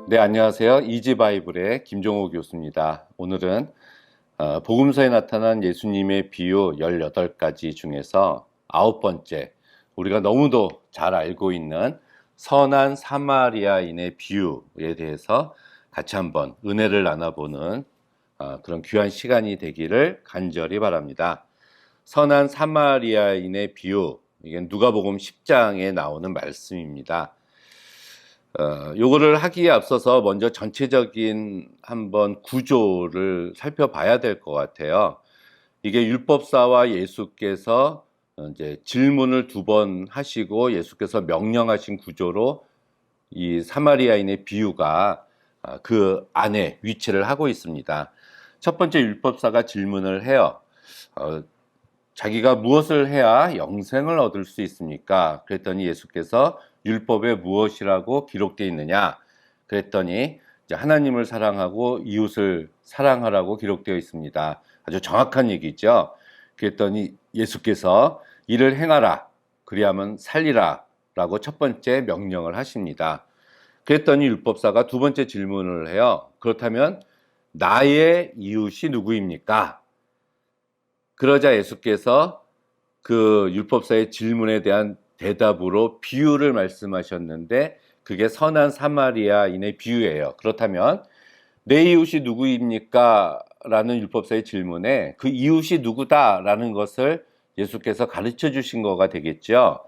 네, 안녕하세요. 이지바이블의 김종호 교수입니다. 오늘은 복음서에 나타난 예수님의 비유 18가지 중에서 9번째, 우리가 너무도 잘 알고 있는 선한 사마리아인의 비유에 대해서 같이 한번 은혜를 나눠보는 그런 귀한 시간이 되기를 간절히 바랍니다. 선한 사마리아인의 비유, 이게 누가복음 10장에 나오는 말씀입니다. 요거를 하기에 앞서서 먼저 전체적인 한번 구조를 살펴봐야 될 것 같아요. 이게 율법사와 예수께서 이제 질문을 2번 하시고 예수께서 명령하신 구조로 이 사마리아인의 비유가 그 안에 위치를 하고 있습니다. 첫 번째 율법사가 질문을 해요. 자기가 무엇을 해야 영생을 얻을 수 있습니까? 그랬더니 예수께서 율법에 무엇이라고 기록되어 있느냐? 그랬더니 이제 하나님을 사랑하고 이웃을 사랑하라고 기록되어 있습니다. 아주 정확한 얘기죠. 그랬더니 예수께서 이를 행하라, 그리하면 살리라 라고 첫 번째 명령을 하십니다. 그랬더니 율법사가 두 번째 질문을 해요. 그렇다면 나의 이웃이 누구입니까? 그러자 예수께서 그 율법사의 질문에 대한 대답으로 비유를 말씀하셨는데 그게 선한 사마리아인의 비유예요. 그렇다면 내 이웃이 누구입니까? 라는 율법사의 질문에 그 이웃이 누구다? 라는 것을 예수께서 가르쳐 주신 거가 되겠죠.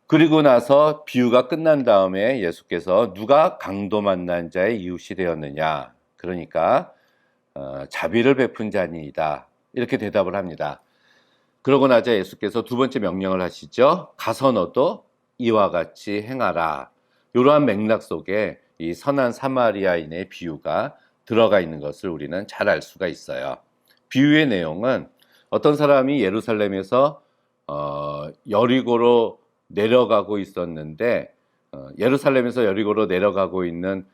그리고 나서 비유가 끝난 다음에 예수께서 누가 강도 만난 자의 이웃이 되었느냐? 그러니까 자비를 베푼 자니이다. 이렇게 대답을 합니다. 그러고 나자 예수께서 두 번째 명령을 하시죠. 가서 너도 이와 같이 행하라. 이러한 맥락 속에 이 선한 사마리아인의 비유가 들어가 있는 것을 우리는 잘 알 수가 있어요. 비유의 내용은 어떤 사람이 예루살렘에서 여리고로 내려가고 있었는데 예루살렘에서 여리고로 내려가고 있는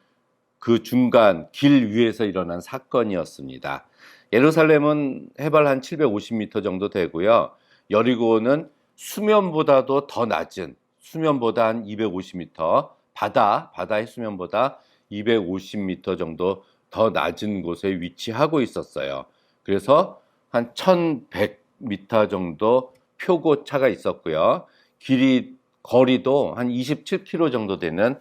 그 중간 길 위에서 일어난 사건이었습니다. 예루살렘은 해발 한 750m 정도 되고요. 여리고는 수면보다도 더 낮은, 수면보다 한 250m, 바다의 수면보다 250m 정도 더 낮은 곳에 위치하고 있었어요. 그래서 한 1100m 정도 표고차가 있었고요. 거리도 한 27km 정도 되는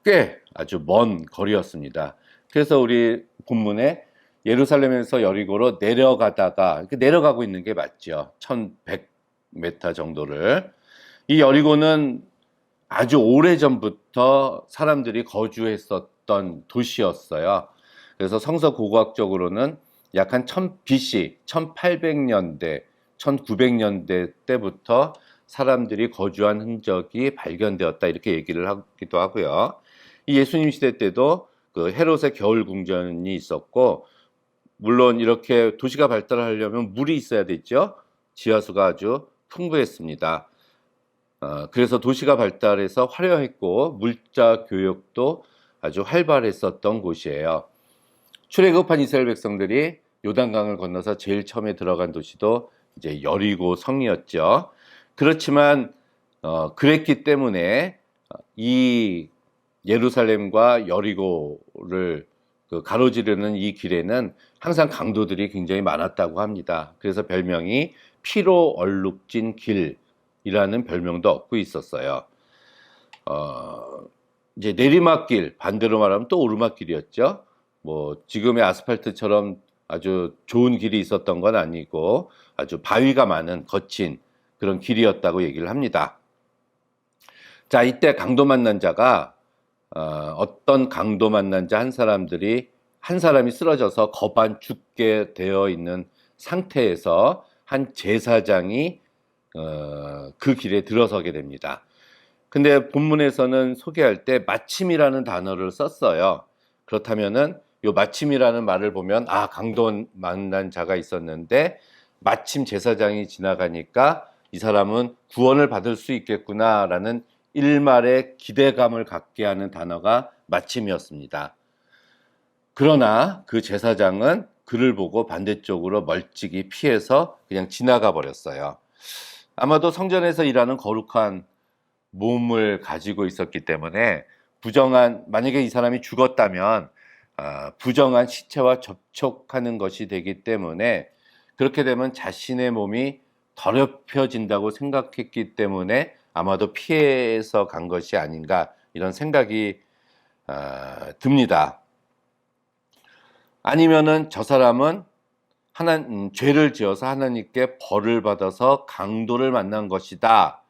꽤 아주 먼 거리였습니다. 그래서 우리 본문에 예루살렘에서 여리고로 내려가다가 이렇게 내려가고 있는 게 맞죠. 1100m 정도를. 이 여리고는 아주 오래전부터 사람들이 거주했었던 도시였어요. 그래서 성서 고고학적으로는 약 한 BC 1800년대, 1900년대 때부터 사람들이 거주한 흔적이 발견되었다 이렇게 얘기를 하기도 하고요. 이 예수님 시대 때도 그 헤롯의 겨울 궁전이 있었고, 물론 이렇게 도시가 발달하려면 물이 있어야 되죠. 지하수가 아주 풍부했습니다. 그래서 도시가 발달해서 화려했고 물자 교역도 아주 활발했었던 곳이에요. 출애굽한 이스라엘 백성들이 요단강을 건너서 제일 처음에 들어간 도시도 이제 여리고 성이었죠. 그렇지만 그랬기 때문에 이 예루살렘과 여리고를 가로지르는 이 길에는 항상 강도들이 굉장히 많았다고 합니다. 그래서 별명이 피로 얼룩진 길이라는 별명도 얻고 있었어요. 이제 내리막길, 반대로 말하면 또 오르막길이었죠. 뭐 지금의 아스팔트처럼 아주 좋은 길이 있었던 건 아니고 아주 바위가 많은 거친 그런 길이었다고 얘기를 합니다. 자, 이때 강도 만난 자가 어떤 강도 만난 자 한 사람이 쓰러져서 거반 죽게 되어 있는 상태에서 한 제사장이 그 길에 들어서게 됩니다. 근데 본문에서는 소개할 때 마침이라는 단어를 썼어요. 그렇다면은 요 마침이라는 말을 보면 강도 만난 자가 있었는데 마침 제사장이 지나가니까 이 사람은 구원을 받을 수 있겠구나라는 일말의 기대감을 갖게 하는 단어가 마침이었습니다. 그러나 그 제사장은 그를 보고 반대쪽으로 멀찍이 피해서 그냥 지나가 버렸어요. 아마도 성전에서 일하는 거룩한 몸을 가지고 있었기 때문에 만약에 이 사람이 죽었다면 부정한 시체와 접촉하는 것이 되기 때문에, 그렇게 되면 자신의 몸이 더럽혀진다고 생각했기 때문에 아마도 피해서 간 것이 아닌가, 이런 생각이 듭니다. 아니면은 저 사람은 죄를 지어서 하나님께 벌을 받아서 강도를 만난 것이다.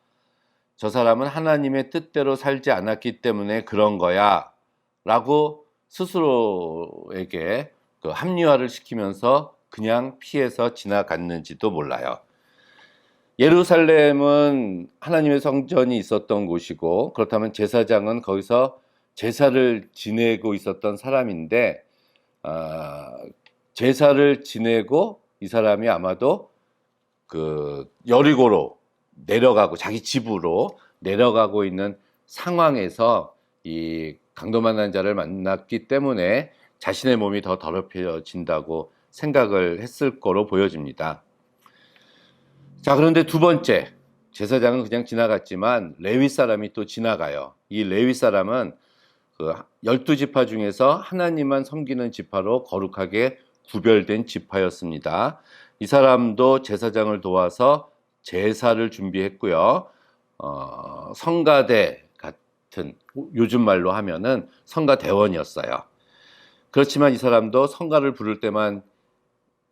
저 사람은 하나님의 뜻대로 살지 않았기 때문에 그런 거야 라고 스스로에게 합리화를 시키면서 그냥 피해서 지나갔는지도 몰라요. 예루살렘은 하나님의 성전이 있었던 곳이고, 그렇다면 제사장은 거기서 제사를 지내고 있었던 사람인데, 제사를 지내고 이 사람이 아마도 여리고로 내려가고, 자기 집으로 내려가고 있는 상황에서 이 강도 만난 자를 만났기 때문에 자신의 몸이 더 더럽혀진다고 생각을 했을 거로 보여집니다. 자, 그런데 두 번째, 제사장은 그냥 지나갔지만 레위 사람이 또 지나가요. 이 레위 사람은 12지파 중에서 하나님만 섬기는 지파로 거룩하게 구별된 지파였습니다. 이 사람도 제사장을 도와서 제사를 준비했고요. 성가대 같은, 요즘 말로 하면은 성가대원이었어요. 그렇지만 이 사람도 성가를 부를 때만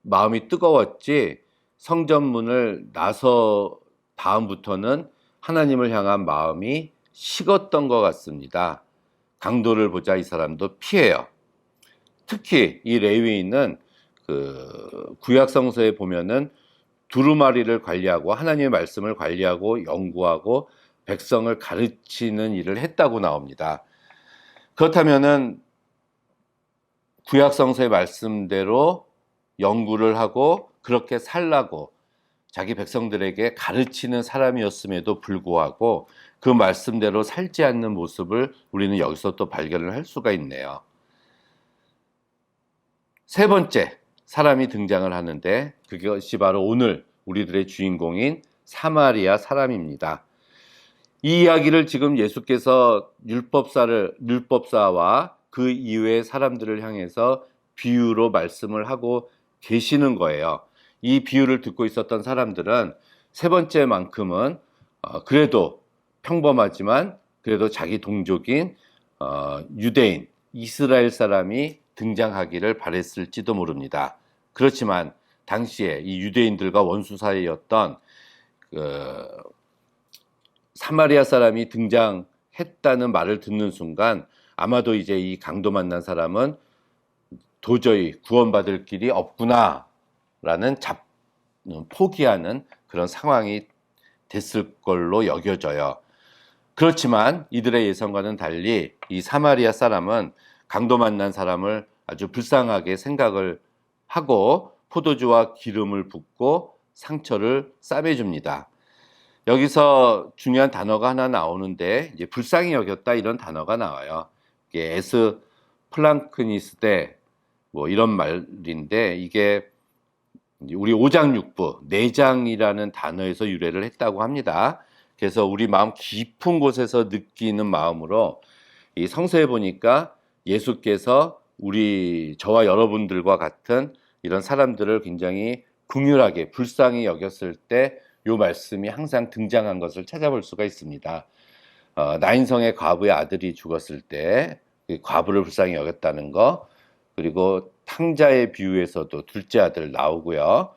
마음이 뜨거웠지, 성전문을 나서 다음부터는 하나님을 향한 마음이 식었던 것 같습니다. 강도를 보자 이 사람도 피해요. 특히 이 레위인은 구약 성서에 보면은 두루마리를 관리하고 하나님의 말씀을 관리하고 연구하고 백성을 가르치는 일을 했다고 나옵니다. 그렇다면은 구약 성서의 말씀대로 연구를 하고 그렇게 살라고 자기 백성들에게 가르치는 사람이었음에도 불구하고 그 말씀대로 살지 않는 모습을 우리는 여기서 또 발견을 할 수가 있네요. 세 번째 사람이 등장을 하는데, 그것이 바로 오늘 우리들의 주인공인 사마리아 사람입니다. 이 이야기를 지금 예수께서 율법사와 그 이외의 사람들을 향해서 비유로 말씀을 하고 계시는 거예요. 이 비유를 듣고 있었던 사람들은 세 번째만큼은 그래도 평범하지만 그래도 자기 동족인 유대인, 이스라엘 사람이 등장하기를 바랬을지도 모릅니다. 그렇지만 당시에 이 유대인들과 원수 사이였던 사마리아 사람이 등장했다는 말을 듣는 순간 아마도 이제 이 강도 만난 사람은 도저히 구원받을 길이 없구나 라는 포기하는 그런 상황이 됐을 걸로 여겨져요. 그렇지만 이들의 예상과는 달리 이 사마리아 사람은 강도 만난 사람을 아주 불쌍하게 생각을 하고 포도주와 기름을 붓고 상처를 싸매줍니다. 여기서 중요한 단어가 하나 나오는데, 이제 불쌍히 여겼다 이런 단어가 나와요. 이게 에스 플랑크니스데 뭐 이런 말인데, 이게 우리 오장육부, 내장이라는 단어에서 유래를 했다고 합니다. 그래서 우리 마음 깊은 곳에서 느끼는 마음으로, 이 성서에 보니까 예수께서 저와 여러분들과 같은 이런 사람들을 굉장히 긍휼하게 불쌍히 여겼을 때 이 말씀이 항상 등장한 것을 찾아볼 수가 있습니다. 나인성의 과부의 아들이 죽었을 때 과부를 불쌍히 여겼다는 거, 그리고 탕자의 비유에서도 둘째 아들 나오고요.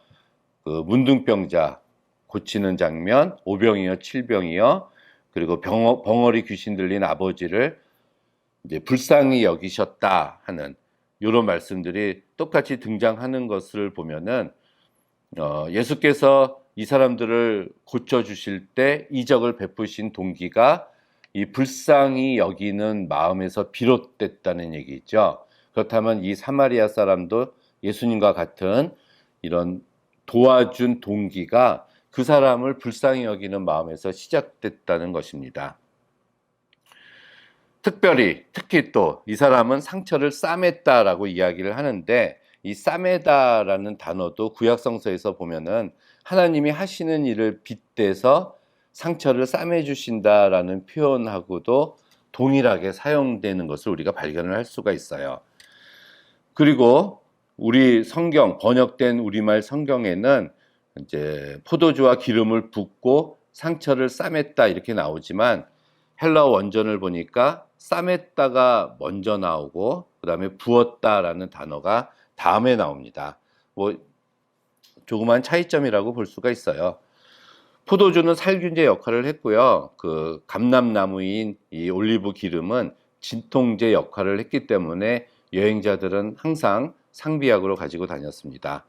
문둥병자 고치는 장면, 5병이요 7병이요, 그리고 벙어리 귀신 들린 아버지를 이제 불쌍히 여기셨다 하는 이런 말씀들이 똑같이 등장하는 것을 보면은 예수께서 이 사람들을 고쳐주실 때 이적을 베푸신 동기가 이 불쌍히 여기는 마음에서 비롯됐다는 얘기죠. 그렇다면 이 사마리아 사람도 예수님과 같은 이런 도와준 동기가 그 사람을 불쌍히 여기는 마음에서 시작됐다는 것입니다. 특히 또 이 사람은 상처를 싸맸다라고 이야기를 하는데, 이 싸매다라는 단어도 구약 성서에서 보면은 하나님이 하시는 일을 빗대서 상처를 싸매 주신다라는 표현하고도 동일하게 사용되는 것을 우리가 발견을 할 수가 있어요. 그리고 우리 성경, 번역된 우리말 성경에는 이제 포도주와 기름을 붓고 상처를 싸맸다 이렇게 나오지만 헬라어 원전을 보니까 싸맸다가 먼저 나오고 그 다음에 부었다라는 단어가 다음에 나옵니다. 뭐 조그만 차이점이라고 볼 수가 있어요. 포도주는 살균제 역할을 했고요. 그 감람나무인 이 올리브 기름은 진통제 역할을 했기 때문에 여행자들은 항상 상비약으로 가지고 다녔습니다.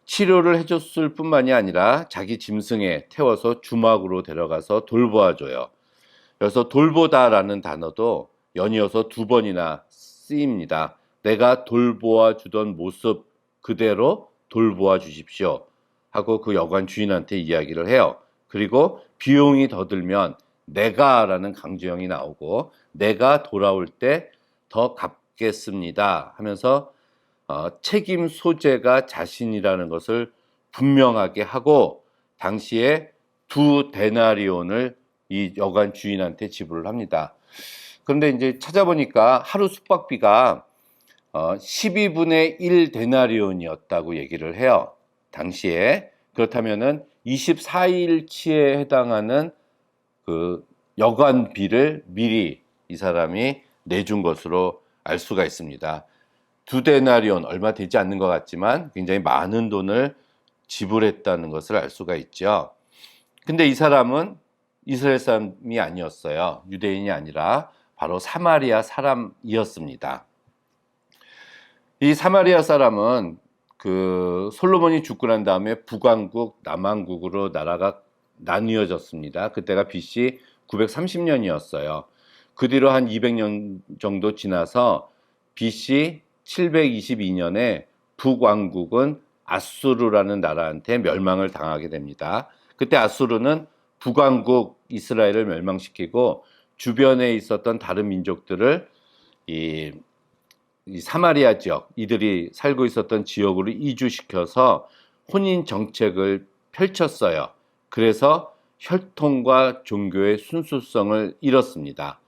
치료를 해줬을 뿐만이 아니라 자기 짐승에 태워서 주막으로 데려가서 돌보아줘요. 그래서 돌보다라는 단어도 연이어서 2번이나 쓰입니다. 내가 돌보아 주던 모습 그대로 돌보아 주십시오 하고 그 여관 주인한테 이야기를 해요. 그리고 비용이 더 들면 내가라는 강조형이 나오고 내가 돌아올 때 더 갚겠습니다 하면서 책임 소재가 자신이라는 것을 분명하게 하고 당시에 2데나리온을 이 여관 주인한테 지불을 합니다. 그런데 이제 찾아보니까 하루 숙박비가 12분의 1 데나리온이었다고 얘기를 해요. 당시에. 그렇다면은 24일치에 해당하는 그 여관비를 미리 이 사람이 내준 것으로 알 수가 있습니다. 2데나리온 얼마 되지 않는 것 같지만 굉장히 많은 돈을 지불했다는 것을 알 수가 있죠. 근데 이 사람은 이스라엘 사람이 아니었어요. 유대인이 아니라 바로 사마리아 사람이었습니다. 이 사마리아 사람은 그 솔로몬이 죽고 난 다음에 북왕국, 남왕국으로 나라가 나뉘어졌습니다. 그때가 BC 930년이었어요. 그 뒤로 한 200년 정도 지나서 BC 722년에 북왕국은 아수르라는 나라한테 멸망을 당하게 됩니다. 그때 아수르는 북왕국 이스라엘을 멸망시키고 주변에 있었던 다른 민족들을 이 사마리아 지역, 이들이 살고 있었던 지역으로 이주시켜서 혼인 정책을 펼쳤어요. 그래서 혈통과 종교의 순수성을 잃었습니다.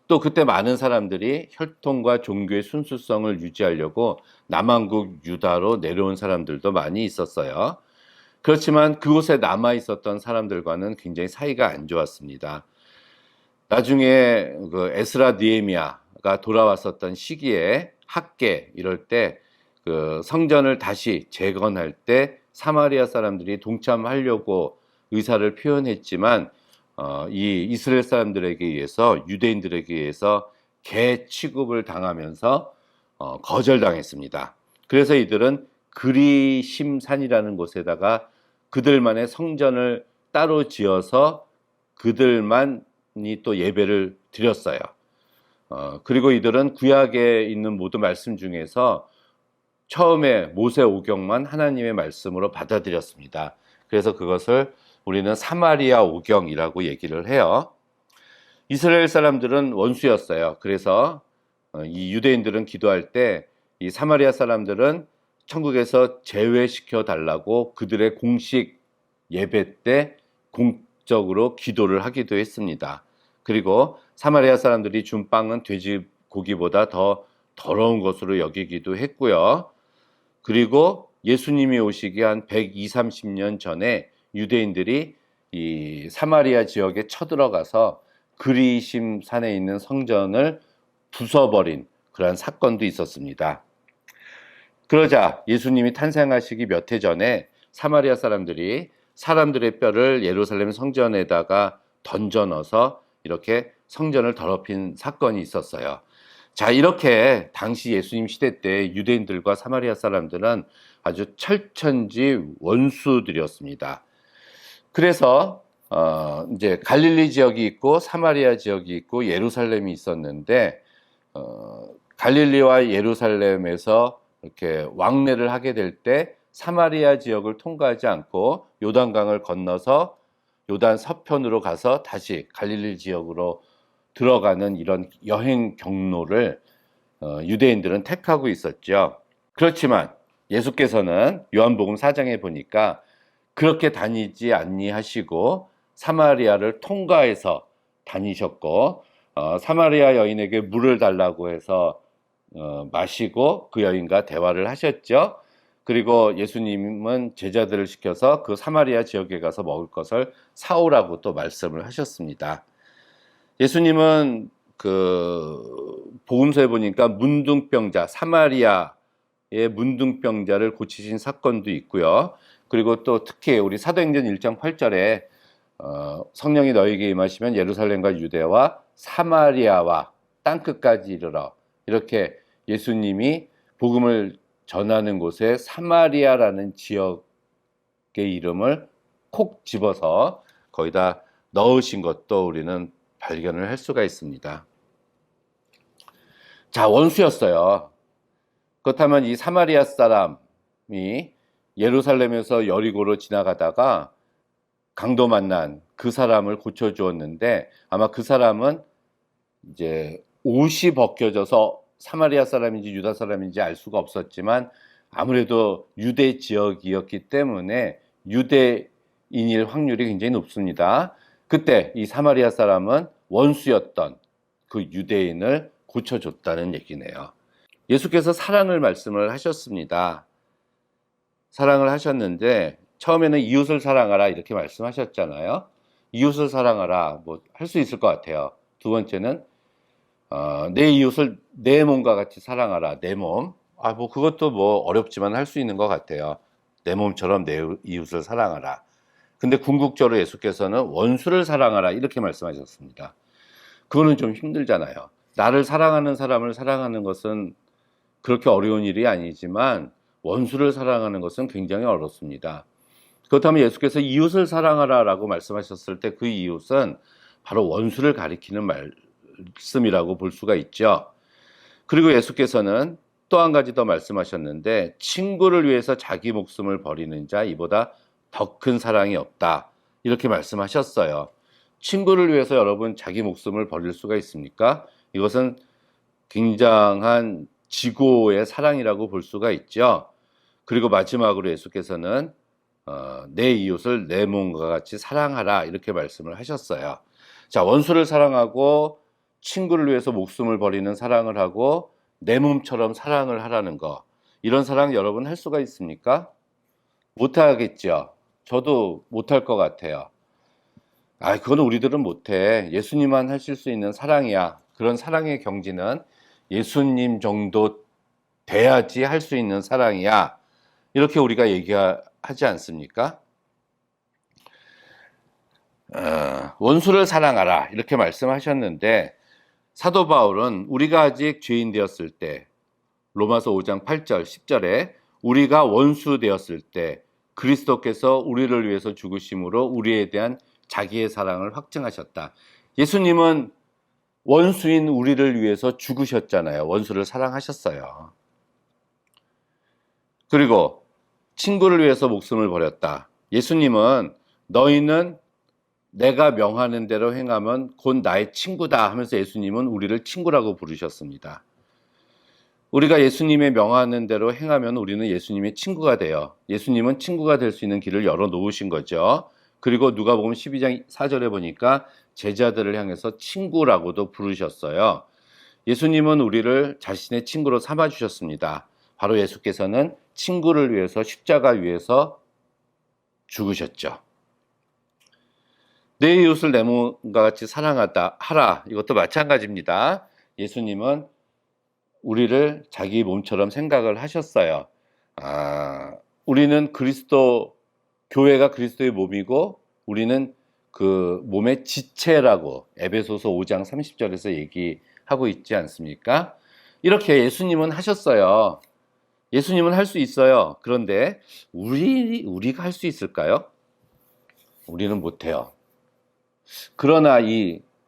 또 그때 많은 사람들이 혈통과 종교의 순수성을 유지하려고 남왕국 유다로 내려온 사람들도 많이 있었어요. 그렇지만 그곳에 남아 있었던 사람들과는 굉장히 사이가 안 좋았습니다. 나중에 그 에스라 느헤미야가 돌아왔었던 시기에 학계 이럴 때 그 성전을 다시 재건할 때 사마리아 사람들이 동참하려고 의사를 표현했지만 이 이스라엘 사람들에게 의해서 유대인들에게 의해서 개 취급을 당하면서 거절당했습니다. 그래서 이들은 그리심산이라는 곳에다가 그들만의 성전을 따로 지어서 그들만이 또 예배를 드렸어요. 그리고 이들은 구약에 있는 모든 말씀 중에서 처음에 모세 오경만 하나님의 말씀으로 받아들였습니다. 그래서 그것을 우리는 사마리아 오경이라고 얘기를 해요. 이스라엘 사람들은 원수였어요. 그래서 이 유대인들은 기도할 때 이 사마리아 사람들은 천국에서 제외시켜 달라고 그들의 공식 예배 때 공적으로 기도를 하기도 했습니다. 그리고 사마리아 사람들이 준 빵은 돼지고기보다 더 더러운 것으로 여기기도 했고요. 그리고 예수님이 오시기 한 120, 30년 전에 유대인들이 이 사마리아 지역에 쳐들어가서 그리심 산에 있는 성전을 부숴버린 그러한 사건도 있었습니다. 그러자 예수님이 탄생하시기 몇 해 전에 사마리아 사람들이 사람들의 뼈를 예루살렘 성전에다가 던져 넣어서 이렇게 성전을 더럽힌 사건이 있었어요. 자, 이렇게 당시 예수님 시대 때 유대인들과 사마리아 사람들은 아주 철천지 원수들이었습니다. 그래서 이제 갈릴리 지역이 있고 사마리아 지역이 있고 예루살렘이 있었는데 갈릴리와 예루살렘에서 이렇게 왕래를 하게 될 때 사마리아 지역을 통과하지 않고 요단강을 건너서 요단 서편으로 가서 다시 갈릴리 지역으로 들어가는 이런 여행 경로를 유대인들은 택하고 있었죠. 그렇지만 예수께서는 요한복음 4장에 보니까 그렇게 다니지 아니하시고 사마리아를 통과해서 다니셨고 사마리아 여인에게 물을 달라고 해서 마시고 그 여인과 대화를 하셨죠. 그리고 예수님은 제자들을 시켜서 그 사마리아 지역에 가서 먹을 것을 사오라고 또 말씀을 하셨습니다. 예수님은 그 복음서에 보니까 문둥병자, 사마리아의 문둥병자를 고치신 사건도 있고요. 그리고 또 특히 우리 사도행전 1장 8절에 성령이 너희에게 임하시면 예루살렘과 유대와 사마리아와 땅끝까지 이르러, 이렇게 예수님이 복음을 전하는 곳에 사마리아라는 지역의 이름을 콕 집어서 거기다 넣으신 것도 우리는 발견을 할 수가 있습니다. 자, 원수였어요. 그렇다면 이 사마리아 사람이 예루살렘에서 여리고로 지나가다가 강도 만난 그 사람을 고쳐주었는데, 아마 그 사람은 이제 옷이 벗겨져서 사마리아 사람인지 유다 사람인지 알 수가 없었지만 아무래도 유대 지역이었기 때문에 유대인일 확률이 굉장히 높습니다. 그때 이 사마리아 사람은 원수였던 그 유대인을 고쳐줬다는 얘기네요. 예수께서 사랑을 말씀을 하셨습니다. 사랑을 하셨는데 처음에는 이웃을 사랑하라 이렇게 말씀하셨잖아요. 이웃을 사랑하라, 뭐 할 수 있을 것 같아요. 두 번째는 내 이웃을 내 몸과 같이 사랑하라. 내 몸. 뭐 그것도 뭐 어렵지만 할 수 있는 것 같아요. 내 몸처럼 내 이웃을 사랑하라. 근데 궁극적으로 예수께서는 원수를 사랑하라 이렇게 말씀하셨습니다. 그거는 좀 힘들잖아요. 나를 사랑하는 사람을 사랑하는 것은 그렇게 어려운 일이 아니지만 원수를 사랑하는 것은 굉장히 어렵습니다. 그렇다면 예수께서 이웃을 사랑하라 라고 말씀하셨을 때 그 이웃은 바로 원수를 가리키는 말씀이라고 볼 수가 있죠. 그리고 예수께서는 또 한 가지 더 말씀하셨는데, 친구를 위해서 자기 목숨을 버리는 자 이보다 더 큰 사랑이 없다 이렇게 말씀하셨어요. 친구를 위해서 여러분 자기 목숨을 버릴 수가 있습니까? 이것은 굉장한 지고의 사랑이라고 볼 수가 있죠. 그리고 마지막으로 예수께서는 내 이웃을 내 몸과 같이 사랑하라 이렇게 말씀을 하셨어요. 자, 원수를 사랑하고 친구를 위해서 목숨을 버리는 사랑을 하고 내 몸처럼 사랑을 하라는 거, 이런 사랑 여러분 할 수가 있습니까? 못하겠죠. 저도 못할 것 같아요. 그거는 우리들은 못해. 예수님만 하실 수 있는 사랑이야. 그런 사랑의 경지는 예수님 정도 돼야지 할 수 있는 사랑이야. 이렇게 우리가 얘기하지 않습니까? 원수를 사랑하라 이렇게 말씀하셨는데, 사도 바울은 우리가 아직 죄인 되었을 때, 로마서 5장 8절 10절에 우리가 원수 되었을 때 그리스도께서 우리를 위해서 죽으심으로 우리에 대한 자기의 사랑을 확증하셨다. 예수님은 원수인 우리를 위해서 죽으셨잖아요. 원수를 사랑하셨어요. 그리고 친구를 위해서 목숨을 버렸다. 예수님은 너희는 내가 명하는 대로 행하면 곧 나의 친구다 하면서 예수님은 우리를 친구라고 부르셨습니다. 우리가 예수님의 명하는 대로 행하면 우리는 예수님의 친구가 돼요. 예수님은 친구가 될 수 있는 길을 열어놓으신 거죠. 그리고 누가복음 12장 4절에 보니까 제자들을 향해서 친구라고도 부르셨어요. 예수님은 우리를 자신의 친구로 삼아주셨습니다. 바로 예수께서는 친구를 위해서 십자가 위에서 죽으셨죠. 내 이웃을 내 몸과 같이 하라. 이것도 마찬가지입니다. 예수님은 우리를 자기 몸처럼 생각을 하셨어요. 우리는 교회가 그리스도의 몸이고 우리는 그 몸의 지체라고 에베소서 5장 30절에서 얘기하고 있지 않습니까? 이렇게 예수님은 하셨어요. 예수님은 할 수 있어요. 그런데 우리가 할 수 있을까요? 우리는 못해요. 그러나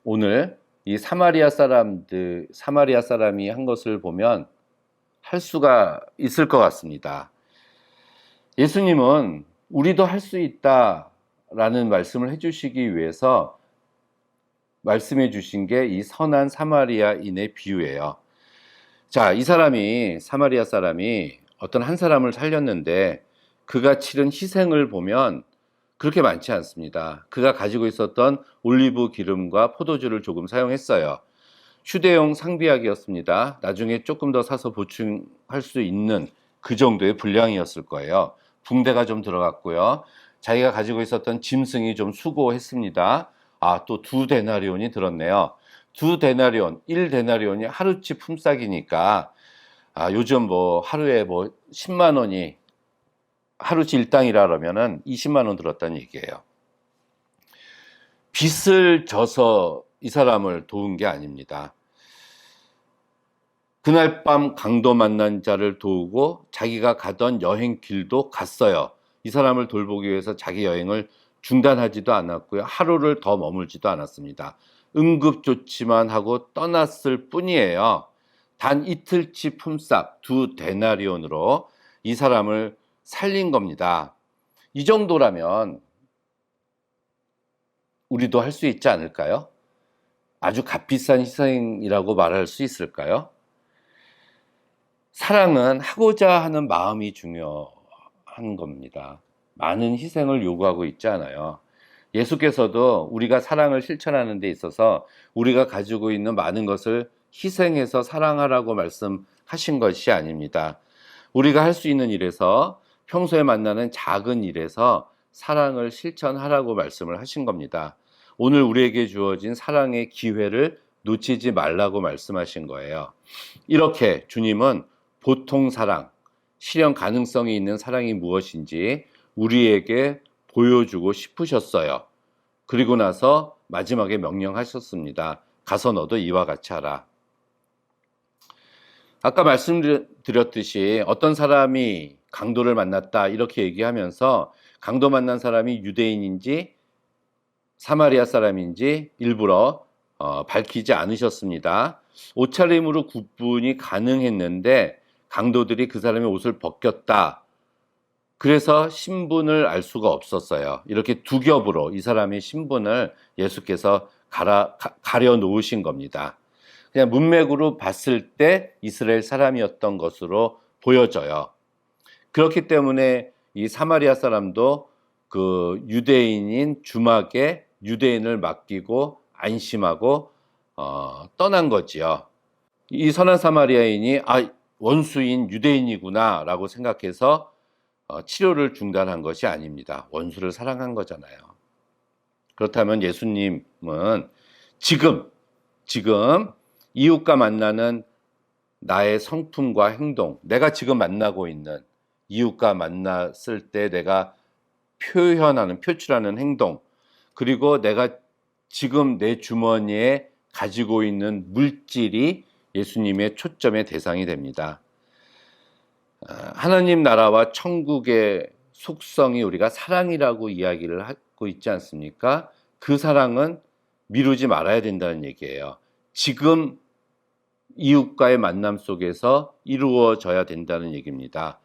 오늘 이 사마리아 사람이 한 것을 보면 할 수가 있을 것 같습니다. 예수님은 우리도 할 수 있다라는 말씀을 해주시기 위해서 말씀해 주신 게 이 선한 사마리아인의 비유예요. 자, 사마리아 사람이 어떤 한 사람을 살렸는데 그가 치른 희생을 보면 그렇게 많지 않습니다. 그가 가지고 있었던 올리브 기름과 포도주를 조금 사용했어요. 휴대용 상비약이었습니다. 나중에 조금 더 사서 보충할 수 있는 그 정도의 분량이었을 거예요. 붕대가 좀 들어갔고요. 자기가 가지고 있었던 짐승이 좀 수고했습니다. 또 2데나리온이 들었네요. 2데나리온, 1데나리온이 하루치 품삯이니까 요즘 뭐 하루에 뭐 10만 원이 하루치 일당이라 그러면은 20만 원 들었다는 얘기예요. 빚을 져서 이 사람을 도운 게 아닙니다. 그날 밤 강도 만난 자를 도우고 자기가 가던 여행 길도 갔어요. 이 사람을 돌보기 위해서 자기 여행을 중단하지도 않았고요. 하루를 더 머물지도 않았습니다. 응급조치만 하고 떠났을 뿐이에요. 단 이틀치 품삯 2데나리온으로 이 사람을 살린 겁니다. 이 정도라면 우리도 할 수 있지 않을까요? 아주 값비싼 희생이라고 말할 수 있을까요? 사랑은 하고자 하는 마음이 중요한 겁니다. 많은 희생을 요구하고 있지 않아요. 예수께서도 우리가 사랑을 실천하는 데 있어서 우리가 가지고 있는 많은 것을 희생해서 사랑하라고 말씀하신 것이 아닙니다. 우리가 할 수 있는 일에서, 평소에 만나는 작은 일에서 사랑을 실천하라고 말씀을 하신 겁니다. 오늘 우리에게 주어진 사랑의 기회를 놓치지 말라고 말씀하신 거예요. 이렇게 주님은 보통 사랑, 실현 가능성이 있는 사랑이 무엇인지 우리에게 보여주고 싶으셨어요. 그리고 나서 마지막에 명령하셨습니다. 가서 너도 이와 같이 하라. 아까 말씀드렸듯이 어떤 사람이 강도를 만났다 이렇게 얘기하면서 강도 만난 사람이 유대인인지 사마리아 사람인지 일부러 밝히지 않으셨습니다. 옷차림으로 구분이 가능했는데 강도들이 그 사람의 옷을 벗겼다. 그래서 신분을 알 수가 없었어요. 이렇게 두 겹으로 이 사람의 신분을 예수께서 가려 놓으신 겁니다. 그냥 문맥으로 봤을 때 이스라엘 사람이었던 것으로 보여져요. 그렇기 때문에 이 사마리아 사람도 그 유대인인 주막에 유대인을 맡기고 안심하고 떠난 거지요. 이 선한 사마리아인이 원수인 유대인이구나 라고 생각해서 치료를 중단한 것이 아닙니다. 원수를 사랑한 거잖아요. 그렇다면 예수님은 지금 이웃과 만나는 나의 성품과 행동, 내가 지금 만나고 있는 이웃과 만났을 때 내가 표출하는 행동, 그리고 내가 지금 내 주머니에 가지고 있는 물질이 예수님의 초점의 대상이 됩니다. 하나님 나라와 천국의 속성이 우리가 사랑이라고 이야기를 하고 있지 않습니까? 그 사랑은 미루지 말아야 된다는 얘기예요. 지금 이웃과의 만남 속에서 이루어져야 된다는 얘기입니다.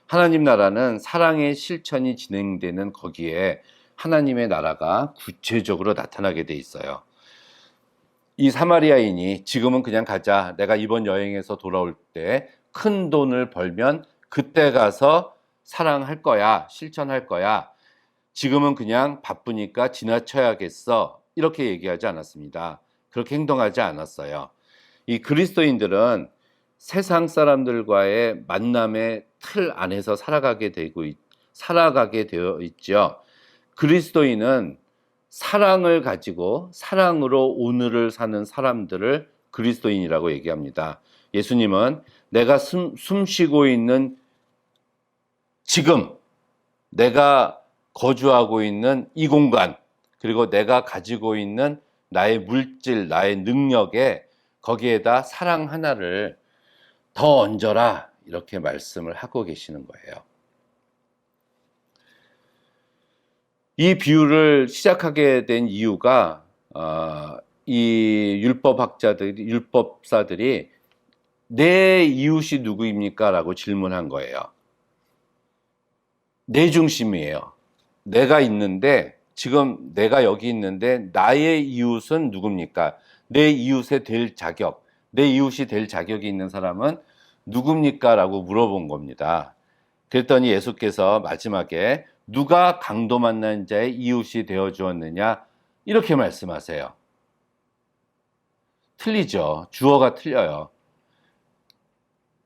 하나님 나라는 사랑의 실천이 진행되는 거기에 하나님의 나라가 구체적으로 나타나게 돼 있어요. 이 사마리아인이 지금은 그냥 가자. 내가 이번 여행에서 돌아올 때 큰 돈을 벌면 그때 가서 사랑할 거야. 실천할 거야. 지금은 그냥 바쁘니까 지나쳐야겠어. 이렇게 얘기하지 않았습니다. 그렇게 행동하지 않았어요. 이 그리스도인들은 세상 사람들과의 만남의 틀 안에서 살아가게 되어 있죠. 그리스도인은 사랑을 가지고 사랑으로 오늘을 사는 사람들을 그리스도인이라고 얘기합니다. 예수님은 내가 숨쉬고 있는 지금, 내가 거주하고 있는 이 공간, 그리고 내가 가지고 있는 나의 물질, 나의 능력에 거기에다 사랑 하나를 더 얹어라 이렇게 말씀을 하고 계시는 거예요. 이 비유를 시작하게 된 이유가 이 율법사들이 내 이웃이 누구입니까? 라고 질문한 거예요. 내 중심이에요. 내가 있는데 지금 내가 여기 있는데 나의 이웃은 누굽니까? 내 이웃이 될 자격이 있는 사람은 누굽니까? 라고 물어본 겁니다. 그랬더니 예수께서 마지막에 누가 강도 만난 자의 이웃이 되어 주었느냐? 이렇게 말씀하세요. 틀리죠. 주어가 틀려요.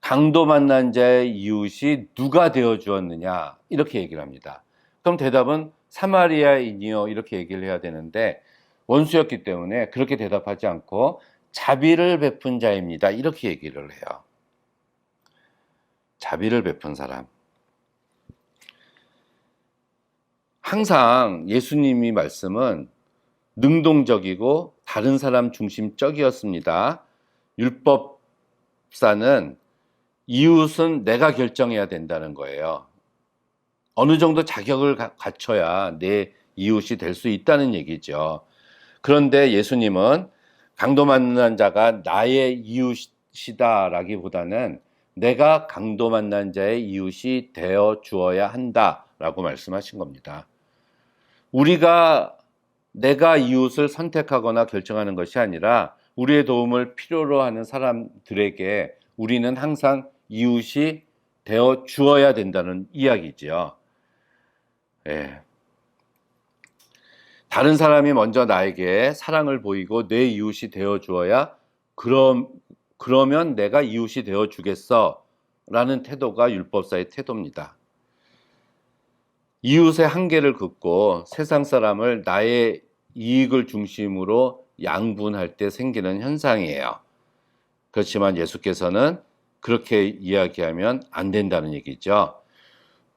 강도 만난 자의 이웃이 누가 되어 주었느냐 이렇게 얘기를 합니다. 그럼 대답은 사마리아인이요 이렇게 얘기를 해야 되는데 원수였기 때문에 그렇게 대답하지 않고 자비를 베푼 자입니다 이렇게 얘기를 해요. 자비를 베푼 사람. 항상 예수님이 말씀은 능동적이고 다른 사람 중심적이었습니다. 율법사는 이웃은 내가 결정해야 된다는 거예요. 어느 정도 자격을 갖춰야 내 이웃이 될 수 있다는 얘기죠. 그런데 예수님은 강도 만난 자가 나의 이웃이다라기보다는 내가 강도 만난 자의 이웃이 되어 주어야 한다라고 말씀하신 겁니다. 내가 이웃을 선택하거나 결정하는 것이 아니라 우리의 도움을 필요로 하는 사람들에게 우리는 항상 이웃이 되어 주어야 된다는 이야기지요. 예. 다른 사람이 먼저 나에게 사랑을 보이고 내 이웃이 되어 주어야 그러면 내가 이웃이 되어 주겠어 라는 태도가 율법사의 태도입니다. 이웃의 한계를 긋고 세상 사람을 나의 이익을 중심으로 양분할 때 생기는 현상이에요. 그렇지만 예수께서는 그렇게 이야기하면 안 된다는 얘기죠.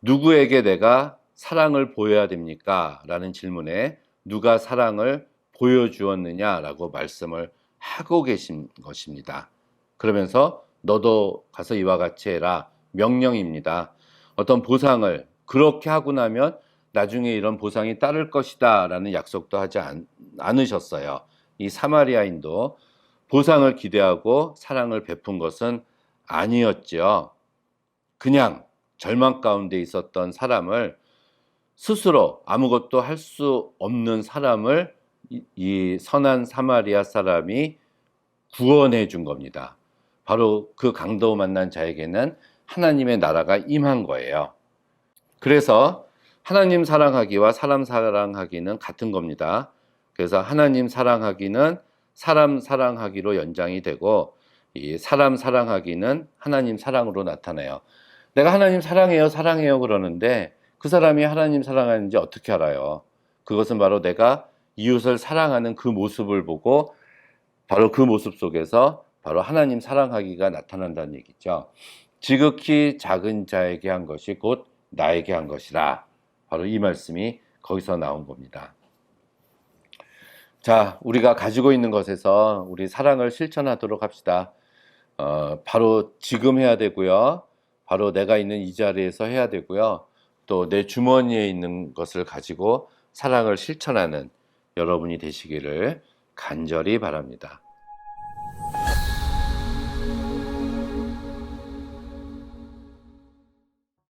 누구에게 내가 사랑을 보여야 됩니까? 라는 질문에 누가 사랑을 보여주었느냐라고 말씀을 하고 계신 것입니다. 그러면서 너도 가서 이와 같이 해라. 명령입니다. 어떤 보상을 그렇게 하고 나면 나중에 이런 보상이 따를 것이다 라는 약속도 하지 않으셨어요. 이 사마리아인도 보상을 기대하고 사랑을 베푼 것은 아니었죠. 그냥 절망 가운데 있었던 사람을 스스로 아무것도 할 수 없는 사람을 이 선한 사마리아 사람이 구원해 준 겁니다. 바로 그 강도 만난 자에게는 하나님의 나라가 임한 거예요. 그래서 하나님 사랑하기와 사람 사랑하기는 같은 겁니다. 그래서 하나님 사랑하기는 사람 사랑하기로 연장이 되고 이 사람 사랑하기는 하나님 사랑으로 나타나요. 내가 하나님 사랑해요, 사랑해요 그러는데 그 사람이 하나님 사랑하는지 어떻게 알아요? 그것은 바로 내가 이웃을 사랑하는 그 모습을 보고 바로 그 모습 속에서 바로 하나님 사랑하기가 나타난다는 얘기죠. 지극히 작은 자에게 한 것이 곧 나에게 한 것이라. 바로 이 말씀이 거기서 나온 겁니다. 자, 우리가 가지고 있는 것에서 우리 사랑을 실천하도록 합시다. 바로 지금 해야 되고요. 바로 내가 있는 이 자리에서 해야 되고요. 또 내 주머니에 있는 것을 가지고 사랑을 실천하는 여러분이 되시기를 간절히 바랍니다.